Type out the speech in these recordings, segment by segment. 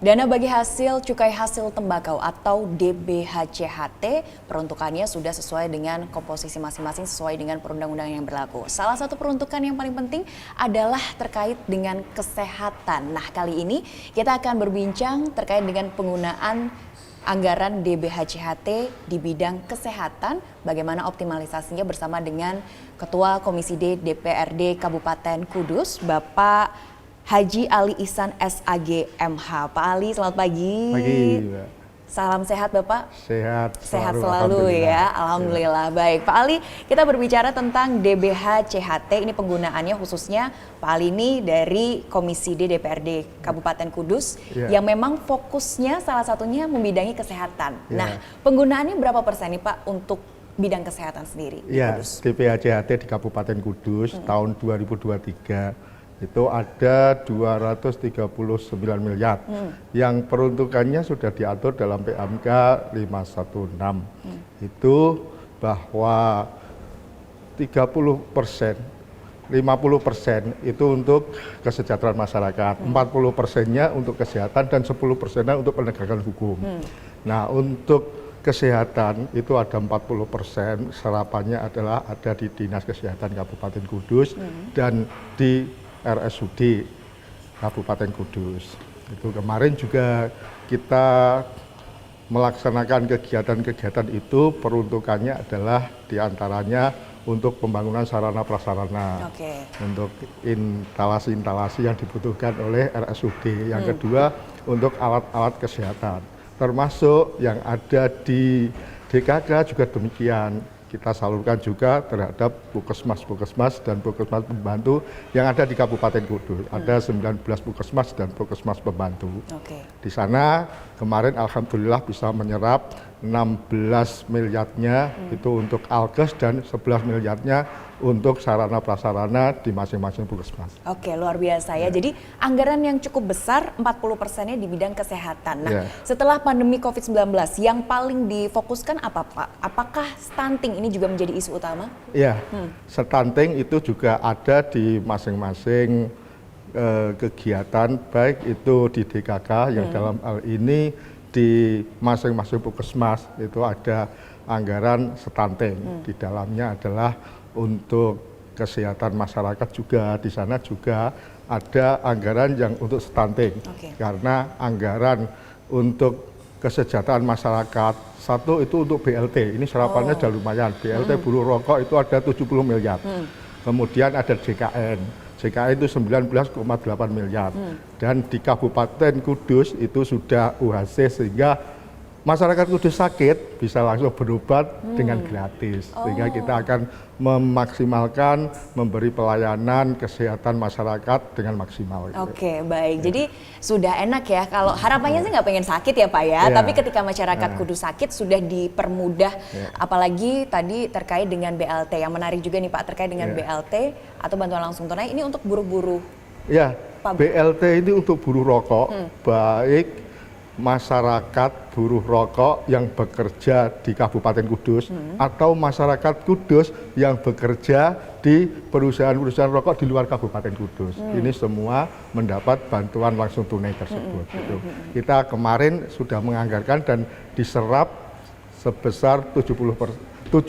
Dana bagi hasil cukai hasil tembakau atau DBHCHT peruntukannya sudah sesuai dengan komposisi masing-masing sesuai dengan perundang-undangan yang berlaku. Salah satu peruntukan yang paling penting adalah terkait dengan kesehatan. Nah, kali ini kita akan berbincang terkait dengan penggunaan anggaran DBHCHT di bidang kesehatan, bagaimana optimalisasinya bersama dengan Ketua Komisi D DPRD Kabupaten Kudus, Bapak Haji Ali Ihsan SAG MH. Pak Ali, selamat pagi. Pagi, Mbak. Salam sehat Bapak. Sehat selalu ya, alhamdulillah. Baik, Pak Ali, kita berbicara tentang DBHCHT. Ini penggunaannya khususnya Pak Ali ini dari Komisi D DPRD Kabupaten Kudus yang memang fokusnya salah satunya membidangi kesehatan. Nah, penggunaannya berapa persen nih Pak untuk bidang kesehatan sendiri di Kudus? DBHCHT di Kabupaten Kudus tahun 2023 itu ada 239 miliar yang peruntukannya sudah diatur dalam PMK 516. Itu bahwa 30%, 50% itu untuk kesejahteraan masyarakat, 40%-nya untuk kesehatan dan 10%-nya untuk penegakan hukum. Nah, untuk kesehatan itu ada 40%, serapannya adalah ada di Dinas Kesehatan Kabupaten Kudus dan di RSUD Kabupaten Kudus. Itu kemarin juga kita melaksanakan kegiatan-kegiatan itu, peruntukannya adalah diantaranya untuk pembangunan sarana prasarana, untuk instalasi-instalasi yang dibutuhkan oleh RSUD. Yang kedua untuk alat-alat kesehatan, termasuk yang ada di DKK juga demikian. Kita salurkan juga terhadap puskesmas-puskesmas dan puskesmas pembantu yang ada di Kabupaten Kudus. Ada 19 puskesmas dan puskesmas pembantu. Di sana kemarin alhamdulillah bisa menyerap 16 miliarnya itu untuk alkes dan 11 miliarnya untuk sarana prasarana di masing-masing puskesmas. Oke, luar biasa ya. Jadi anggaran yang cukup besar, 40%-nya di bidang kesehatan. Nah, setelah pandemi COVID-19 yang paling difokuskan apa Pak? Apakah stunting ini juga menjadi isu utama? Iya, stunting itu juga ada di masing-masing kegiatan, baik itu di DKK yang dalam hal ini di masing-masing puskesmas itu ada anggaran stunting. Di dalamnya adalah untuk kesehatan masyarakat juga, di sana juga ada anggaran yang untuk stunting. Karena anggaran untuk kesejahteraan masyarakat, satu itu untuk BLT, ini serapannya sudah lumayan. BLT buruh rokok itu ada 70 miliar. Kemudian ada JKN itu 19,8 miliar. Dan di Kabupaten Kudus itu sudah UHC sehingga masyarakat Kudus sakit bisa langsung berobat dengan gratis. Sehingga kita akan memaksimalkan memberi pelayanan kesehatan masyarakat dengan maksimal. Oke, baik. Jadi sudah enak ya, kalau harapannya sih nggak pengen sakit ya Pak ya, tapi ketika masyarakat Kudus sakit sudah dipermudah, apalagi tadi terkait dengan BLT. Yang menarik juga nih Pak, terkait dengan BLT atau bantuan langsung tunai ini untuk buruh-buruh. Ya, BLT ini untuk buruh rokok, baik masyarakat buruh rokok yang bekerja di Kabupaten Kudus atau masyarakat Kudus yang bekerja di perusahaan-perusahaan rokok di luar Kabupaten Kudus. Ini semua mendapat bantuan langsung tunai tersebut. Kita kemarin sudah menganggarkan dan diserap sebesar 70 miliar. 70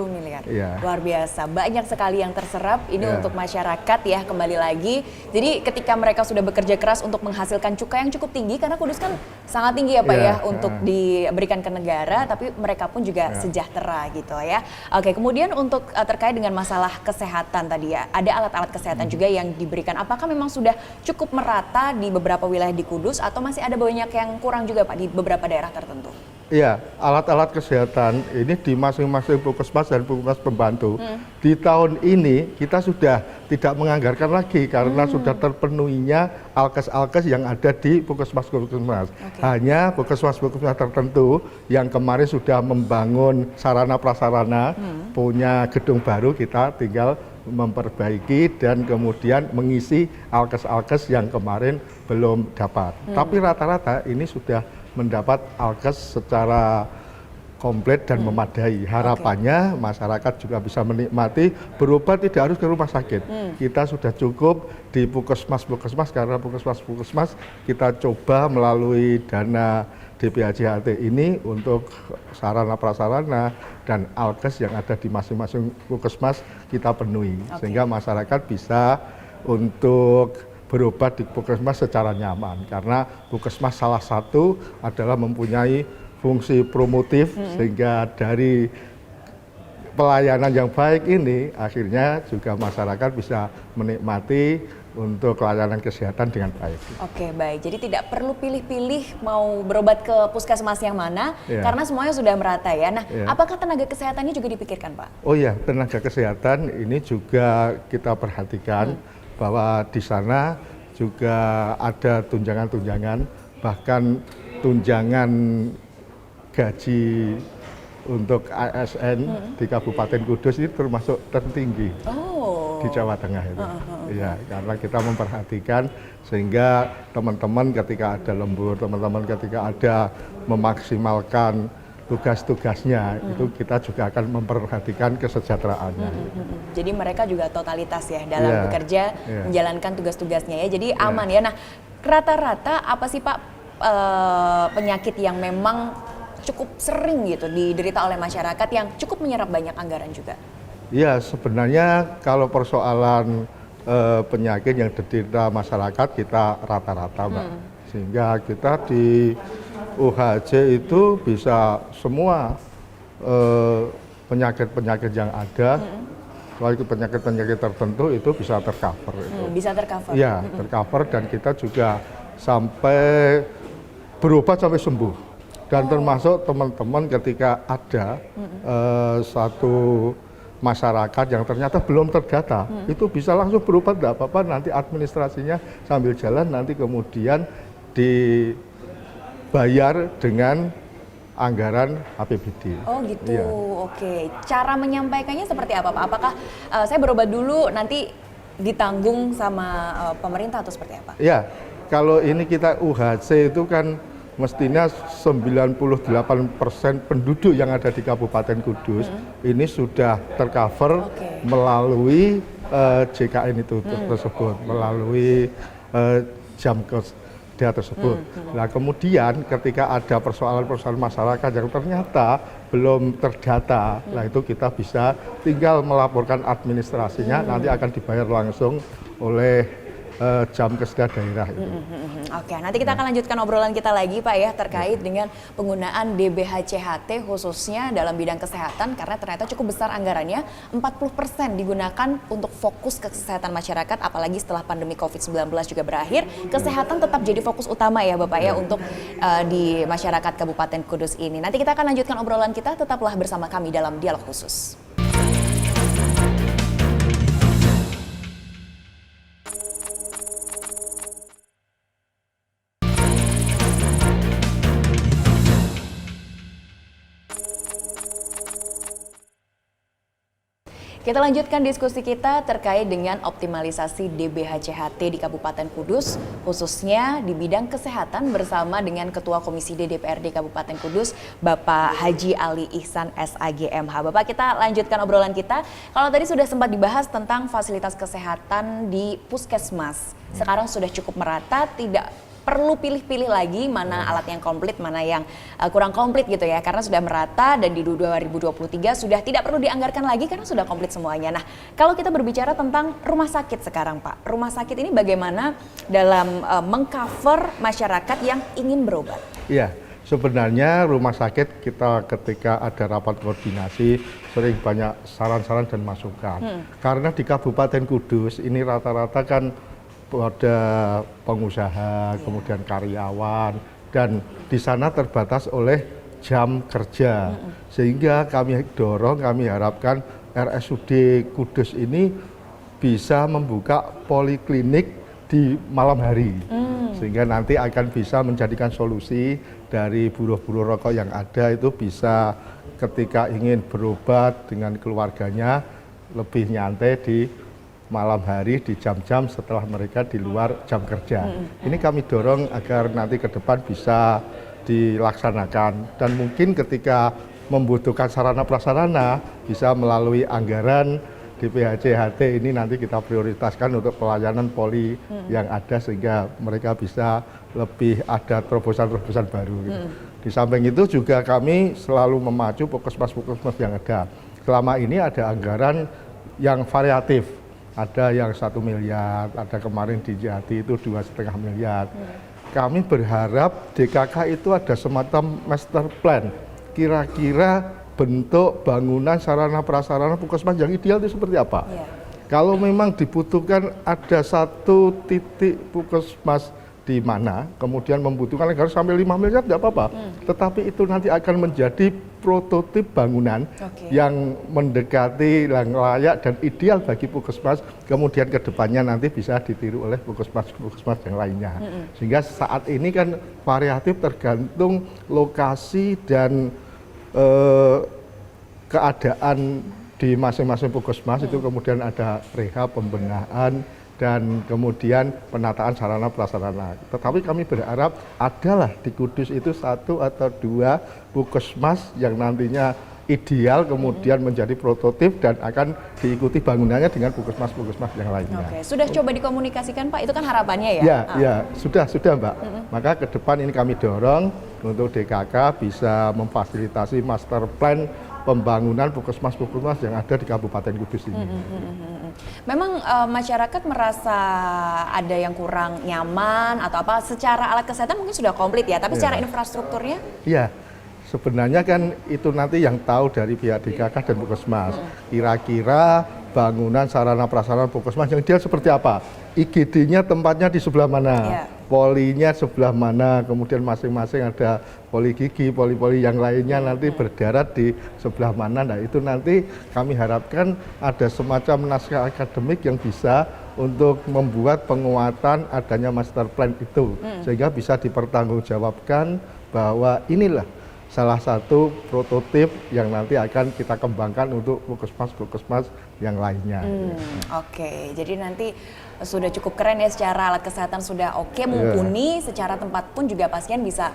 miliar, luar biasa. Banyak sekali yang terserap, ini untuk masyarakat ya, kembali lagi. Jadi ketika mereka sudah bekerja keras untuk menghasilkan cukai yang cukup tinggi, karena Kudus kan sangat tinggi ya Pak ya, untuk diberikan ke negara, tapi mereka pun juga sejahtera gitu ya. Oke, kemudian untuk terkait dengan masalah kesehatan tadi ya, ada alat-alat kesehatan juga yang diberikan. Apakah memang sudah cukup merata di beberapa wilayah di Kudus, atau masih ada banyak yang kurang juga Pak di beberapa daerah tertentu? Iya, alat-alat kesehatan ini di masing-masing puskesmas dan puskesmas pembantu. Di tahun ini kita sudah tidak menganggarkan lagi karena sudah terpenuhinya alkes-alkes yang ada di puskesmas-puskesmas. Hanya puskesmas-puskesmas tertentu yang kemarin sudah membangun sarana prasarana, punya gedung baru, kita tinggal memperbaiki dan kemudian mengisi alkes-alkes yang kemarin belum dapat. Tapi rata-rata ini sudah mendapat alkes secara komplit dan memadai. Harapannya masyarakat juga bisa menikmati, berobat tidak harus ke rumah sakit. Kita sudah cukup di puskesmas, karena puskesmas kita coba melalui dana DPHJHT ini untuk sarana prasarana dan alkes yang ada di masing-masing puskesmas kita penuhi, sehingga masyarakat bisa untuk berobat di puskesmas secara nyaman, karena puskesmas salah satu adalah mempunyai fungsi promotif, sehingga dari pelayanan yang baik ini akhirnya juga masyarakat bisa menikmati untuk layanan kesehatan dengan baik. Oke, baik. Jadi tidak perlu pilih-pilih mau berobat ke puskesmas yang mana, karena semuanya sudah merata ya. Nah, apakah tenaga kesehatannya juga dipikirkan, Pak? Oh iya, tenaga kesehatan ini juga kita perhatikan bahwa di sana juga ada tunjangan-tunjangan, bahkan tunjangan gaji untuk ASN di Kabupaten Kudus ini termasuk tertinggi di Jawa Tengah itu. Ya, karena kita memperhatikan sehingga teman-teman ketika ada lembur, teman-teman ketika ada memaksimalkan tugas-tugasnya, itu kita juga akan memperhatikan kesejahteraannya. Jadi mereka juga totalitas ya dalam bekerja, menjalankan tugas-tugasnya ya. Jadi aman ya. Nah, rata-rata apa sih Pak penyakit yang memang cukup sering gitu diderita oleh masyarakat yang cukup menyerap banyak anggaran juga? Ya, sebenarnya kalau persoalan penyakit yang diderita masyarakat kita rata-rata, Mbak. Sehingga kita di UHJ itu bisa semua penyakit-penyakit yang ada, kalau itu penyakit-penyakit tertentu itu bisa tercover. Bisa tercover? Iya, tercover, dan kita juga sampai berobat sampai sembuh. Dan termasuk teman-teman ketika ada satu masyarakat yang ternyata belum terdata, itu bisa langsung berobat, tidak apa-apa, nanti administrasinya sambil jalan, nanti kemudian dibayar dengan anggaran APBD. Oh gitu, oke. Cara menyampaikannya seperti apa Pak? Apakah saya berobat dulu nanti ditanggung sama pemerintah atau seperti apa? Ya, kalau ini kita UHC itu kan mestinya 98% penduduk yang ada di Kabupaten Kudus ini sudah tercover melalui JKN itu tersebut, melalui jam kerja tersebut. Nah, kemudian ketika ada persoalan-persoalan masyarakat yang ternyata belum terdata, nah itu kita bisa tinggal melaporkan administrasinya, nanti akan dibayar langsung oleh jam keseda daerah itu. Oke, nanti kita akan lanjutkan obrolan kita lagi Pak ya terkait dengan penggunaan DBHCHT khususnya dalam bidang kesehatan, karena ternyata cukup besar anggarannya, 40% digunakan untuk fokus ke kesehatan masyarakat, apalagi setelah pandemi COVID-19 juga berakhir, kesehatan tetap jadi fokus utama ya Bapak ya untuk di masyarakat Kabupaten Kudus ini. Nanti kita akan lanjutkan obrolan kita, tetaplah bersama kami dalam Dialog Khusus. Kita lanjutkan diskusi kita terkait dengan optimalisasi DBHCHT di Kabupaten Kudus, khususnya di bidang kesehatan bersama dengan Ketua Komisi DPRD Kabupaten Kudus, Bapak Haji Ali Ihsan SAGMH. Bapak, kita lanjutkan obrolan kita. Kalau tadi sudah sempat dibahas tentang fasilitas kesehatan di puskesmas, sekarang sudah cukup merata, tidak perlu pilih-pilih lagi mana alat yang komplit, mana yang kurang komplit gitu ya, karena sudah merata dan di 2023 sudah tidak perlu dianggarkan lagi karena sudah komplit semuanya. Nah, kalau kita berbicara tentang rumah sakit sekarang Pak, rumah sakit ini bagaimana dalam mengcover masyarakat yang ingin berobat? Iya, sebenarnya rumah sakit kita ketika ada rapat koordinasi sering banyak saran-saran dan masukan. Karena di Kabupaten Kudus ini rata-rata kan ada pengusaha, kemudian karyawan, dan di sana terbatas oleh jam kerja. Sehingga kami dorong, kami harapkan RSUD Kudus ini bisa membuka poliklinik di malam hari. Sehingga nanti akan bisa menjadikan solusi dari buruh-buruh rokok yang ada itu bisa ketika ingin berobat dengan keluarganya lebih nyantai di malam hari di jam-jam setelah mereka di luar jam kerja. Ini kami dorong agar nanti ke depan bisa dilaksanakan, dan mungkin ketika membutuhkan sarana prasarana bisa melalui anggaran DPHC-HT ini nanti kita prioritaskan untuk pelayanan poli yang ada sehingga mereka bisa lebih ada terobosan-terobosan baru. Gitu. Di samping itu juga kami selalu memacu puskesmas-puskesmas yang ada. Selama ini ada anggaran yang variatif, ada yang 1 miliar, ada kemarin di Jati itu 2,5 miliar. Kami berharap DKK itu ada semacam master plan, kira-kira bentuk bangunan sarana prasarana puskesmas yang ideal itu seperti apa? Kalau memang dibutuhkan ada satu titik puskesmas di mana, kemudian membutuhkan anggaran sampai 5 miliar tidak apa-apa. Tetapi itu nanti akan menjadi prototip bangunan yang mendekati yang layak dan ideal bagi puskesmas, kemudian ke depannya nanti bisa ditiru oleh puskesmas-puskesmas yang lainnya. Sehingga saat ini kan variatif tergantung lokasi dan keadaan di masing-masing puskesmas itu kemudian ada rehab, pembenahan, dan kemudian penataan sarana prasarana. Tetapi kami berharap adalah di Kudus itu 1 atau 2 puskesmas yang nantinya ideal kemudian menjadi prototip dan akan diikuti bangunannya dengan puskesmas-puskesmas yang lainnya. Oke, sudah coba dikomunikasikan Pak, itu kan harapannya ya? Ya, sudah Mbak. Maka ke depan ini kami dorong untuk DKK bisa memfasilitasi master plan pembangunan puskesmas-puskesmas yang ada di Kabupaten Kudus ini. Memang masyarakat merasa ada yang kurang nyaman atau apa, secara alat kesehatan mungkin sudah komplit ya, tapi secara infrastrukturnya? Iya. Sebenarnya kan itu nanti yang tahu dari pihak DKK dan puskesmas. Kira-kira bangunan sarana prasarana puskesmas yang ideal seperti apa? IGD-nya tempatnya di sebelah mana? Polinya sebelah mana? Kemudian masing-masing ada poli gigi, poli-poli yang lainnya nanti berdarat di sebelah mana? Nah itu nanti kami harapkan ada semacam naskah akademik yang bisa untuk membuat penguatan adanya master plan itu. Sehingga bisa dipertanggungjawabkan bahwa inilah salah satu prototip yang nanti akan kita kembangkan untuk puskesmas-puskesmas yang lainnya. Oke, jadi nanti sudah cukup keren ya, secara alat kesehatan sudah oke, mumpuni, secara tempat pun juga pasien bisa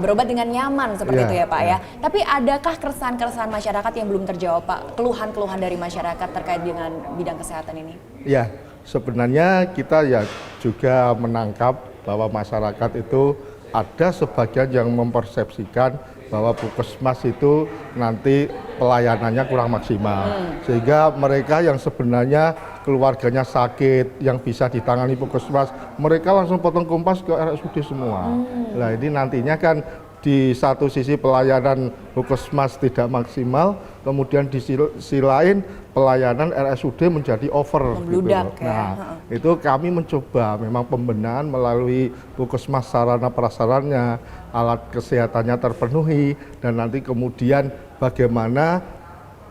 berobat dengan nyaman seperti itu ya Pak ya. Tapi adakah keresahan-keresahan masyarakat yang belum terjawab Pak? Keluhan-keluhan dari masyarakat terkait dengan bidang kesehatan ini? Ya, sebenarnya kita ya juga menangkap bahwa masyarakat itu ada sebagian yang mempersepsikan bahwa puskesmas itu nanti pelayanannya kurang maksimal. Sehingga mereka yang sebenarnya keluarganya sakit, yang bisa ditangani puskesmas, mereka langsung potong kompas ke RSUD semua. Nah ini nantinya kan di satu sisi pelayanan puskesmas tidak maksimal, kemudian di sisi lain pelayanan RSUD menjadi over. Membludak, gitu. Nah, itu kami mencoba memang pembenahan melalui puskesmas sarana prasarannya, alat kesehatannya terpenuhi, dan nanti kemudian bagaimana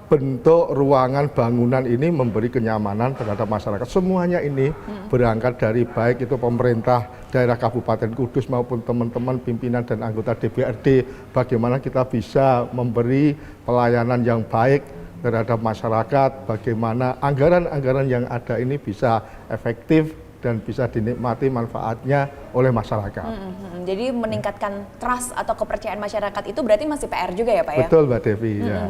bentuk ruangan bangunan ini memberi kenyamanan terhadap masyarakat. Semuanya ini berangkat dari baik itu pemerintah daerah Kabupaten Kudus maupun teman-teman pimpinan dan anggota DPRD, bagaimana kita bisa memberi pelayanan yang baik terhadap masyarakat, bagaimana anggaran-anggaran yang ada ini bisa efektif dan bisa dinikmati manfaatnya oleh masyarakat. Jadi meningkatkan trust atau kepercayaan masyarakat itu berarti masih PR juga ya Pak ya? Betul Mbak Devi, ya.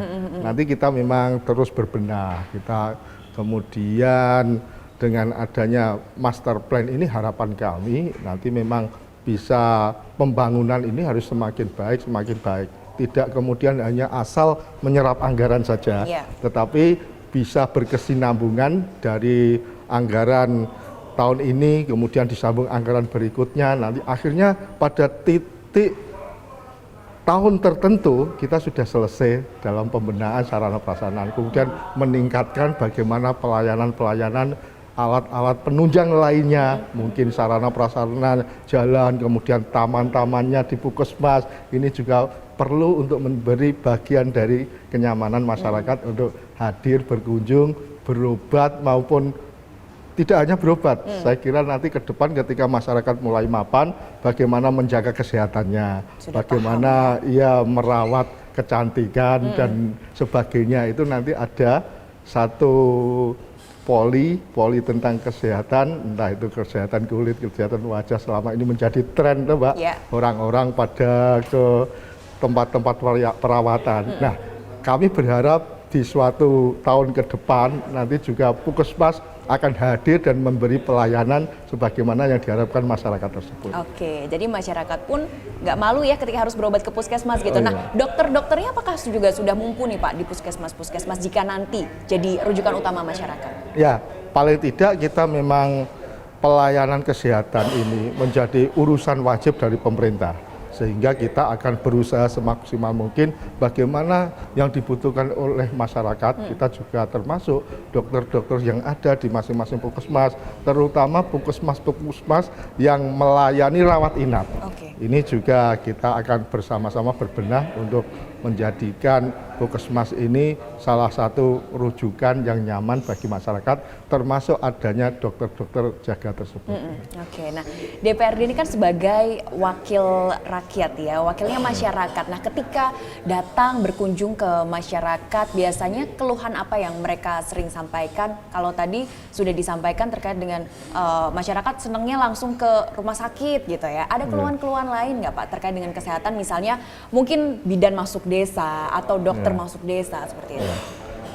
Nanti kita memang terus berbenah, kita kemudian dengan adanya master plan ini harapan kami nanti memang bisa pembangunan ini harus semakin baik, semakin baik. Tidak kemudian hanya asal menyerap anggaran saja, tetapi bisa berkesinambungan dari anggaran tahun ini, kemudian disambung anggaran berikutnya, nanti akhirnya pada titik tahun tertentu kita sudah selesai dalam pembenahan sarana prasarana, kemudian meningkatkan bagaimana pelayanan-pelayanan alat-alat penunjang lainnya, mungkin sarana prasarana jalan, kemudian taman-tamannya di puskesmas, ini juga perlu untuk memberi bagian dari kenyamanan masyarakat untuk hadir, berkunjung, berobat maupun tidak hanya berobat. Saya kira nanti ke depan ketika masyarakat mulai mapan, bagaimana menjaga kesehatannya, bagaimana ia merawat kecantikan dan sebagainya, itu nanti ada satu poli tentang kesehatan, entah itu kesehatan kulit, kesehatan wajah, selama ini menjadi tren tuh Mbak. Orang-orang pada ke tempat-tempat perawatan. Nah, kami berharap di suatu tahun ke depan nanti juga Puskesmas akan hadir dan memberi pelayanan sebagaimana yang diharapkan masyarakat tersebut. Oke, jadi masyarakat pun nggak malu ya ketika harus berobat ke puskesmas gitu. Oh, Nah, dokter-dokternya apakah juga sudah mumpuni Pak di puskesmas-puskesmas jika nanti jadi rujukan utama masyarakat? Ya, paling tidak kita memang pelayanan kesehatan ini menjadi urusan wajib dari pemerintah. Sehingga kita akan berusaha semaksimal mungkin bagaimana yang dibutuhkan oleh masyarakat. Kita juga termasuk dokter-dokter yang ada di masing-masing puskesmas, terutama puskesmas-puskesmas yang melayani rawat inap. Ini juga kita akan bersama-sama berbenah untuk menjadikan puskesmas ini salah satu rujukan yang nyaman bagi masyarakat, termasuk adanya dokter-dokter jaga tersebut. Oke, nah DPRD ini kan sebagai wakil rakyat ya, wakilnya masyarakat. Nah, ketika datang berkunjung ke masyarakat, biasanya keluhan apa yang mereka sering sampaikan? Kalau tadi sudah disampaikan terkait dengan masyarakat senangnya langsung ke rumah sakit gitu ya. Ada keluhan-keluhan lain nggak Pak terkait dengan kesehatan? Misalnya mungkin bidan masuk desa atau dokter masuk desa seperti itu.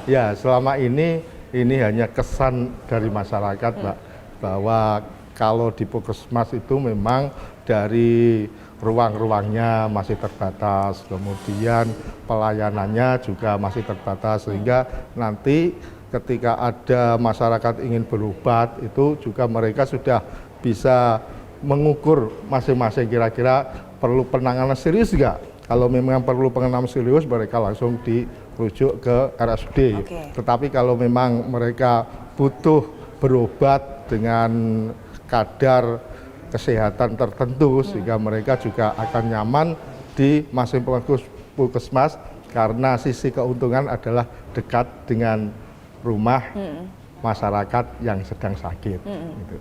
Ya, selama ini hanya kesan dari masyarakat, Mbak, bahwa kalau di puskesmas itu memang dari ruang-ruangnya masih terbatas, kemudian pelayanannya juga masih terbatas, sehingga nanti ketika ada masyarakat ingin berobat itu juga mereka sudah bisa mengukur masing-masing kira-kira perlu penanganan serius nggak. Kalau memang perlu penanganan serius, mereka langsung dirujuk ke RSUD. Tetapi kalau memang mereka butuh berobat dengan kadar kesehatan tertentu, sehingga mereka juga akan nyaman di masing-masing puskesmas, karena sisi keuntungan adalah dekat dengan rumah masyarakat yang sedang sakit. Gitu.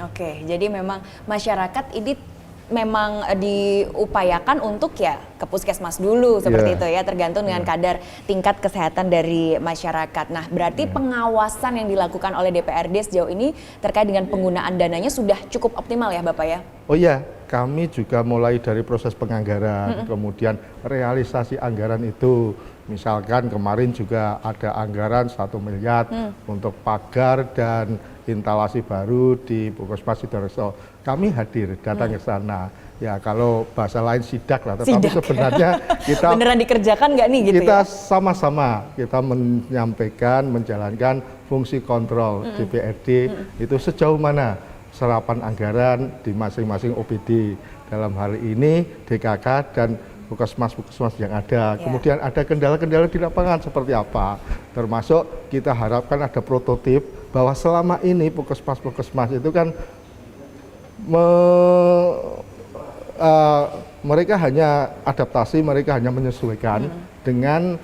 Oke, jadi memang masyarakat ini memang diupayakan untuk ya ke puskesmas dulu seperti itu ya, tergantung dengan kadar tingkat kesehatan dari masyarakat. Nah, berarti pengawasan yang dilakukan oleh DPRD sejauh ini terkait dengan penggunaan dananya sudah cukup optimal ya Bapak ya? Oh iya, kami juga mulai dari proses penganggaran, kemudian realisasi anggaran itu. Misalkan kemarin juga ada anggaran 1 miliar untuk pagar dan instalasi baru di Puskesmas Sidoarjo. Kami hadir, datang ke sana. Ya kalau bahasa lain sidak lah, tetapi sebenarnya kita beneran dikerjakan nggak nih gitu kita ya? Sama-sama kita menyampaikan, menjalankan fungsi kontrol DPRD itu sejauh mana serapan anggaran di masing-masing OPD. Dalam hal ini DKK dan puskesmas-puskesmas yang ada. Kemudian ada kendala-kendala di lapangan seperti apa. Termasuk kita harapkan ada prototip bahwa selama ini puskesmas-puskesmas itu kan mereka hanya adaptasi, mereka hanya menyesuaikan dengan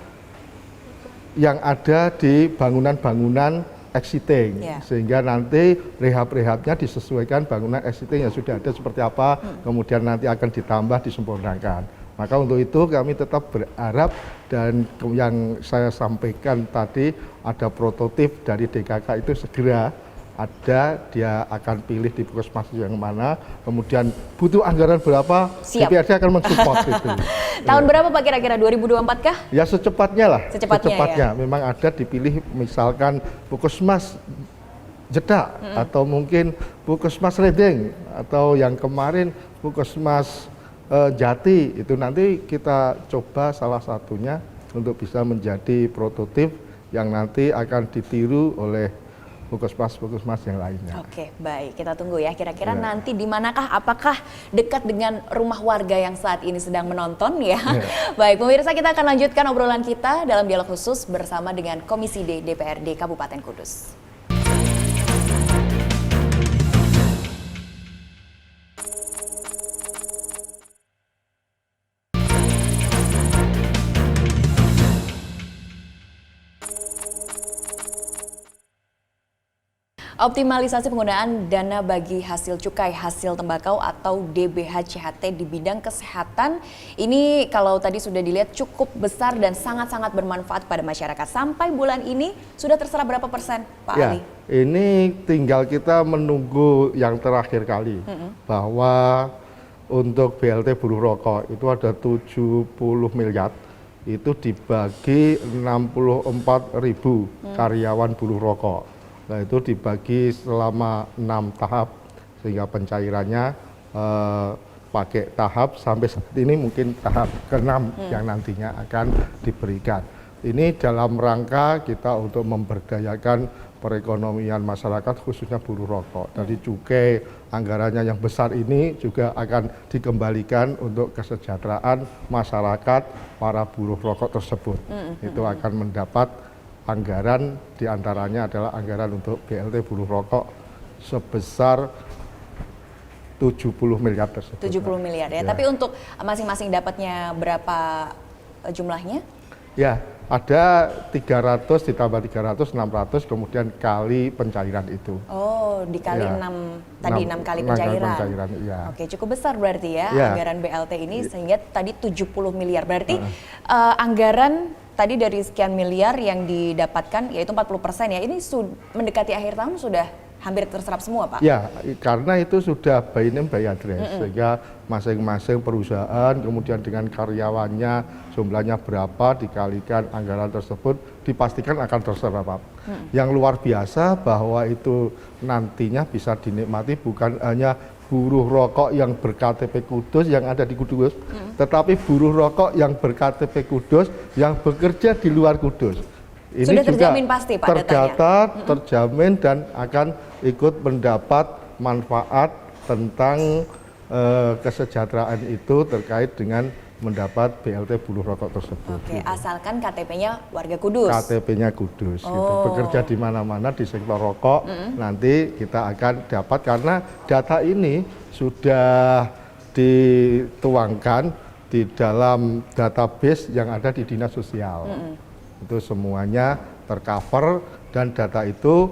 yang ada di bangunan-bangunan existing, sehingga nanti rehab-rehabnya disesuaikan bangunan existing yang sudah ada seperti apa, kemudian nanti akan ditambah, disempurnakan. Maka untuk itu kami tetap berharap, dan yang saya sampaikan tadi ada prototip dari DKK itu segera ada, dia akan pilih di puskesmas yang mana, kemudian butuh anggaran berapa, DPRD akan mensupport itu. Tahun berapa Pak kira-kira, 2024 kah? Ya secepatnya lah, secepatnya. Memang ada dipilih misalkan puskesmas Jedak, atau mungkin puskesmas Redeng, atau yang kemarin puskesmas Jati, itu nanti kita coba salah satunya untuk bisa menjadi prototip yang nanti akan ditiru oleh puskesmas-puskesmas yang lainnya. Oke, baik. Kita tunggu ya. Kira-kira nanti di manakah? Apakah dekat dengan rumah warga yang saat ini sedang menonton ya? Baik, pemirsa, kita akan lanjutkan obrolan kita dalam dialog khusus bersama dengan Komisi D DPRD Kabupaten Kudus. Optimalisasi penggunaan dana bagi hasil cukai hasil tembakau atau DBH-CHT di bidang kesehatan ini kalau tadi sudah dilihat cukup besar dan sangat-sangat bermanfaat pada masyarakat. Sampai bulan ini sudah terserap berapa persen, Pak Ali? Ini tinggal kita menunggu yang terakhir kali bahwa untuk BLT buruh rokok itu ada 70 miliar, itu dibagi 64.000 karyawan buruh rokok. Nah itu dibagi selama 6 tahap, sehingga pencairannya pakai tahap sampai saat ini mungkin tahap ke-6 yang nantinya akan diberikan. Ini dalam rangka kita untuk memberdayakan perekonomian masyarakat khususnya buruh rokok. Dari cukai anggarannya yang besar ini juga akan dikembalikan untuk kesejahteraan masyarakat para buruh rokok tersebut. Itu akan mendapat anggaran, diantaranya adalah anggaran untuk BLT buruh rokok sebesar 70 miliar tersebut. 70 miliar ya. Tapi untuk masing-masing dapatnya berapa jumlahnya? Ya, ada 300 ditambah 300, 600 kemudian kali pencairan itu. Oh, dikali Ya. 6 tadi 6 kali pencairan. Iya. Oke, cukup besar berarti ya, Ya. anggaran BLT ini sehingga tadi 70 miliar. Berarti anggaran tadi dari sekian miliar yang didapatkan yaitu 40% ya. Ini mendekati akhir tahun sudah hampir terserap semua, Pak? Ya, karena itu sudah by name by address, sehingga masing-masing perusahaan kemudian dengan karyawannya jumlahnya berapa dikalikan anggaran tersebut dipastikan akan terserap. Yang luar biasa bahwa itu nantinya bisa dinikmati bukan hanya buruh rokok yang ber-KTP Kudus yang ada di Kudus, tetapi buruh rokok yang ber-KTP Kudus yang bekerja di luar Kudus. Ini sudah juga terjamin pasti, Pak, terdata, terjamin dan akan ikut mendapat manfaat tentang kesejahteraan itu terkait dengan mendapat BLT buruh rokok tersebut. Oke, asalkan KTP-nya warga Kudus. KTP-nya Kudus, gitu. Bekerja di mana-mana di sektor rokok, nanti kita akan dapat karena data ini sudah dituangkan di dalam database yang ada di Dinas Sosial. Itu semuanya tercover dan data itu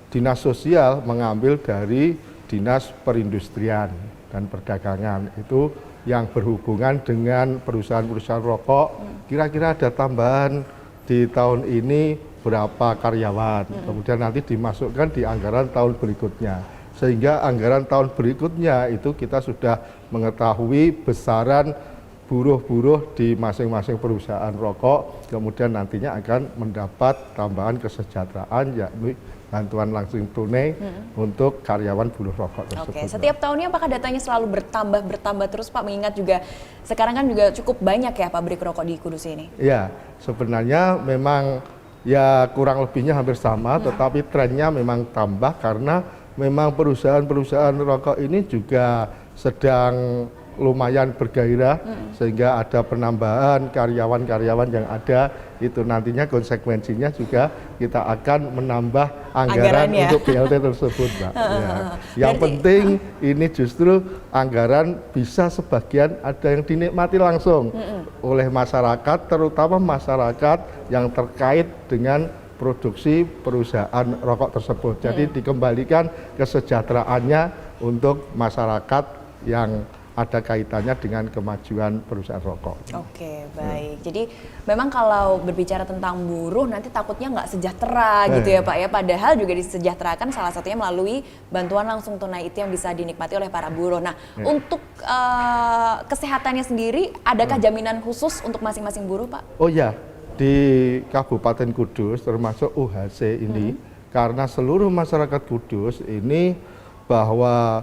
Dinas Sosial mengambil dari Dinas Perindustrian dan Perdagangan. Itu yang berhubungan dengan perusahaan-perusahaan rokok. Kira-kira ada tambahan di tahun ini berapa karyawan, kemudian nanti dimasukkan di anggaran tahun berikutnya. Sehingga anggaran tahun berikutnya itu kita sudah mengetahui besaran buruh-buruh di masing-masing perusahaan rokok, kemudian nantinya akan mendapat tambahan kesejahteraan yakni bantuan langsung tunai untuk karyawan buruh rokok tersebut. Oke, setiap tahunnya apakah datanya selalu bertambah terus, Pak? Mengingat juga sekarang kan juga cukup banyak ya pabrik rokok di Kudus ini. Ya, sebenarnya memang ya kurang lebihnya hampir sama, tetapi trennya memang tambah karena memang perusahaan-perusahaan rokok ini juga sedang lumayan bergairah sehingga ada penambahan karyawan-karyawan yang ada, itu nantinya konsekuensinya juga kita akan menambah anggaran untuk BLT tersebut, Mbak. Yang penting ini justru anggaran bisa sebagian ada yang dinikmati langsung oleh masyarakat, terutama masyarakat yang terkait dengan produksi perusahaan rokok tersebut. Jadi dikembalikan kesejahteraannya untuk masyarakat yang ada kaitannya dengan kemajuan perusahaan rokok. Oke, baik. Jadi memang kalau berbicara tentang buruh nanti takutnya nggak sejahtera gitu ya, Pak ya. Padahal juga disejahterakan salah satunya melalui bantuan langsung tunai itu yang bisa dinikmati oleh para buruh. Nah, untuk kesehatannya sendiri, adakah jaminan khusus untuk masing-masing buruh, Pak? Oh ya, di Kabupaten Kudus termasuk UHC ini, karena seluruh masyarakat Kudus ini bahwa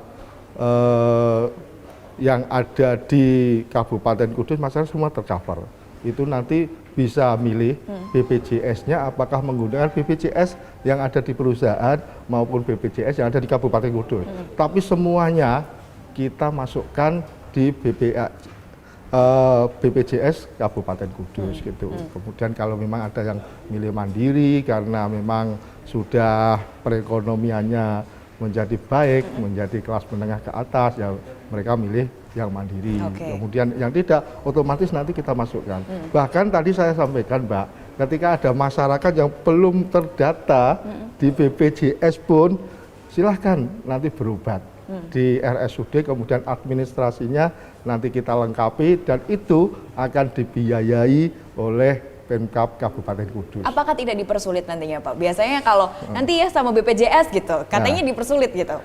yang ada di Kabupaten Kudus masyarakat semua tercover. Itu nanti bisa milih BPJS-nya apakah menggunakan BPJS yang ada di perusahaan maupun BPJS yang ada di Kabupaten Kudus. Tapi semuanya kita masukkan di BPJS Kabupaten Kudus gitu. Kemudian kalau memang ada yang milih mandiri karena memang sudah perekonomiannya menjadi baik, menjadi kelas menengah ke atas, ya mereka milih yang mandiri. Kemudian yang tidak, otomatis nanti kita masukkan. Bahkan tadi saya sampaikan, Mbak, ketika ada masyarakat yang belum terdata di BPJS pun, silahkan nanti berobat di RSUD, kemudian administrasinya nanti kita lengkapi dan itu akan dibiayai oleh Pemkab Kabupaten Kudus. Apakah tidak dipersulit nantinya Pak? Biasanya kalau nanti ya sama BPJS gitu, katanya dipersulit gitu.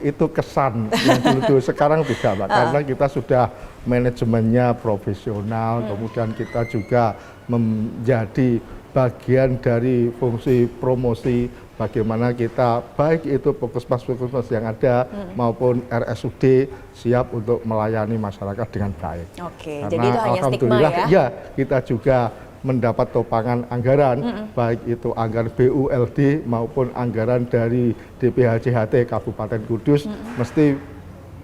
Itu kesan yang dulu sekarang tidak, Pak. Karena kita sudah manajemennya profesional, kemudian kita juga menjadi bagian dari fungsi promosi bagaimana kita baik itu puskesmas yang ada maupun RSUD siap untuk melayani masyarakat dengan baik. Oke, karena jadi itu hanya stigma alhamdulillah ya? Kita juga mendapat topangan anggaran baik itu anggaran BULD maupun anggaran dari DPHCHT Kabupaten Kudus mesti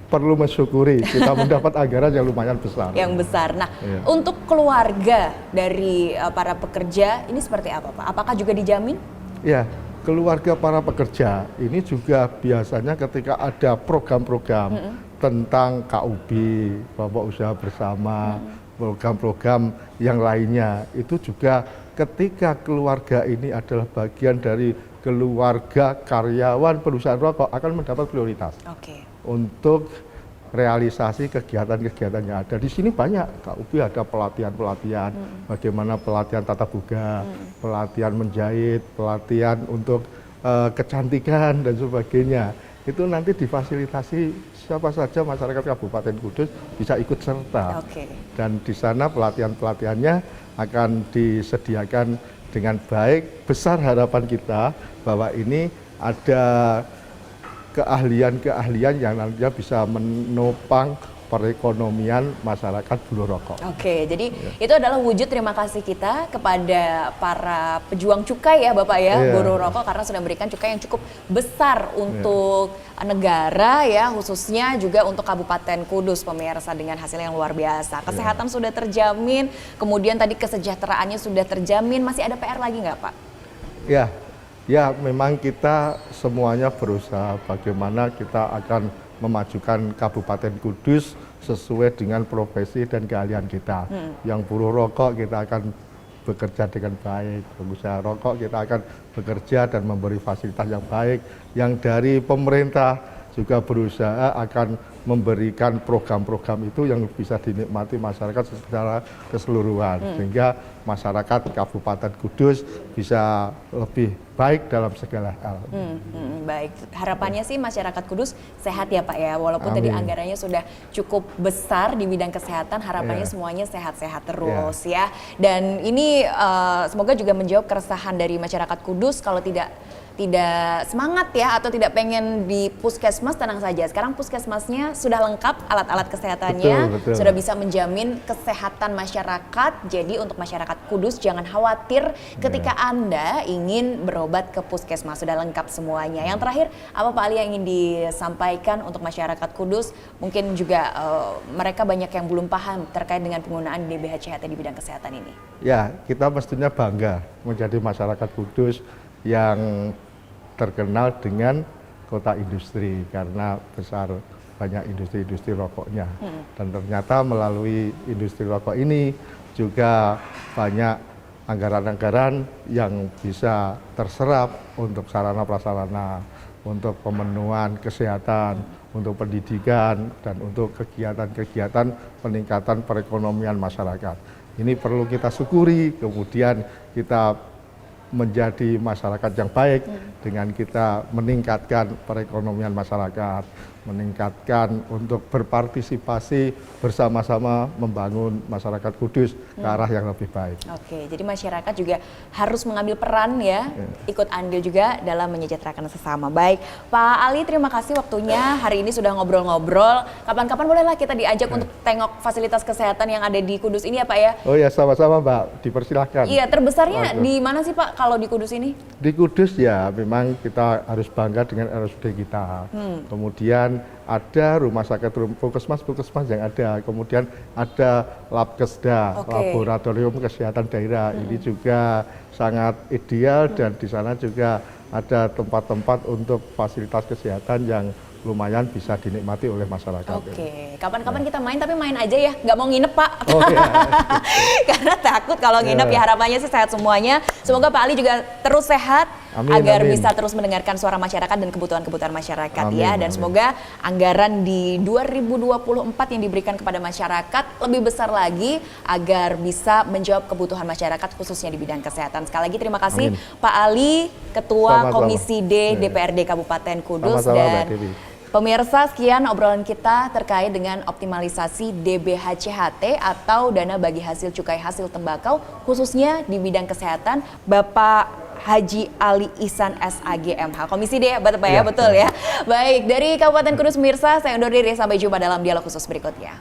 perlu mensyukuri kita mendapat anggaran yang lumayan besar. Yang besar. Nah, untuk keluarga dari para pekerja ini seperti apa Pak? Apakah juga dijamin? Ya, keluarga para pekerja ini juga biasanya ketika ada program-program tentang KUB, Bapak Usaha Bersama, program-program yang lainnya, itu juga ketika keluarga ini adalah bagian dari keluarga karyawan perusahaan rokok akan mendapat prioritas. Untuk realisasi kegiatan-kegiatan yang ada. Di sini banyak, KUB ada pelatihan-pelatihan, bagaimana pelatihan tata boga, pelatihan menjahit, pelatihan untuk kecantikan dan sebagainya. Itu nanti difasilitasi siapa saja masyarakat Kabupaten Kudus bisa ikut serta. Dan di sana pelatihan-pelatihannya akan disediakan dengan baik. Besar harapan kita bahwa ini ada keahlian-keahlian yang nantinya bisa menopang perekonomian masyarakat buruh rokok. Jadi itu adalah wujud terima kasih kita kepada para pejuang cukai ya Bapak ya, buruh rokok karena sudah memberikan cukai yang cukup besar untuk negara ya, khususnya juga untuk Kabupaten Kudus pemirsa dengan hasil yang luar biasa. Kesehatan sudah terjamin, kemudian tadi kesejahteraannya sudah terjamin, masih ada PR lagi nggak Pak? Ya, memang kita semuanya berusaha bagaimana kita akan memajukan Kabupaten Kudus sesuai dengan profesi dan keahlian kita. Yang buruh rokok kita akan bekerja dengan baik, pengusaha rokok kita akan bekerja dan memberi fasilitas yang baik. Yang dari pemerintah juga berusaha akan memberikan program-program itu yang bisa dinikmati masyarakat secara keseluruhan sehingga masyarakat Kabupaten Kudus bisa lebih baik dalam segala hal. Baik, harapannya sih masyarakat Kudus sehat ya Pak ya, walaupun tadi anggarannya sudah cukup besar di bidang kesehatan, harapannya semuanya sehat-sehat terus ya. Dan ini semoga juga menjawab keresahan dari masyarakat Kudus kalau tidak semangat ya atau tidak pengen di puskesmas, tenang saja. Sekarang puskesmasnya sudah lengkap alat-alat kesehatannya, betul. Sudah bisa menjamin kesehatan masyarakat. Jadi untuk masyarakat Kudus jangan khawatir ketika Anda ingin berobat ke puskesmas, sudah lengkap semuanya. Yang terakhir, apa Pak Ali yang ingin disampaikan untuk masyarakat Kudus? Mungkin juga mereka banyak yang belum paham terkait dengan penggunaan DBHCHT di bidang kesehatan ini. Ya, kita mestinya bangga menjadi masyarakat Kudus yang terkenal dengan kota industri karena besar banyak industri-industri rokoknya. Dan ternyata melalui industri rokok ini juga banyak anggaran-anggaran yang bisa terserap untuk sarana prasarana, untuk pemenuhan kesehatan, untuk pendidikan, dan untuk kegiatan-kegiatan peningkatan perekonomian masyarakat. Ini perlu kita syukuri, kemudian kita menjadi masyarakat yang baik dengan kita meningkatkan perekonomian masyarakat, meningkatkan untuk berpartisipasi bersama-sama membangun masyarakat Kudus ke arah yang lebih baik. Jadi masyarakat juga harus mengambil peran ya, ikut andil juga dalam menyejahterakan sesama. Baik, Pak Ali, terima kasih waktunya hari ini sudah ngobrol-ngobrol. Kapan-kapan bolehlah kita diajak untuk tengok fasilitas kesehatan yang ada di Kudus ini ya Pak ya? Oh ya, sama-sama Mbak, dipersilahkan. Iya, terbesarnya di mana sih Pak kalau di Kudus ini? Di Kudus ya memang kita harus bangga dengan RSUD kita. Kemudian ada rumah sakit puskesmas yang ada, kemudian ada Labkesda, laboratorium kesehatan daerah. Ini juga sangat ideal dan di sana juga ada tempat-tempat untuk fasilitas kesehatan yang lumayan bisa dinikmati oleh masyarakat. Oke, kapan-kapan kita main, tapi main aja ya, nggak mau nginep Pak. Oh, iya. Karena takut kalau nginep ya, harapannya sih sehat semuanya. Semoga Pak Ali juga terus sehat, amin, agar amin. bisa terus mendengarkan suara masyarakat dan kebutuhan-kebutuhan masyarakat Amin, ya. Dan amin. semoga anggaran di 2024 yang diberikan kepada masyarakat lebih besar lagi agar bisa menjawab kebutuhan masyarakat khususnya di bidang kesehatan. Sekali lagi terima kasih Amin. Pak Ali, Ketua Sama-sama. Komisi D DPRD Kabupaten Kudus. Sama-sama, Dan Mbak Dewi. pemirsa, sekian obrolan kita terkait dengan optimalisasi DBHCHT atau dana bagi hasil cukai hasil tembakau khususnya di bidang kesehatan. Bapak Haji Ali Ihsan SAGMH, Komisi D ya, Bapak ya, betul ya. Baik, dari Kabupaten Kudus pemirsa, saya undur diri, sampai jumpa dalam dialog khusus berikutnya.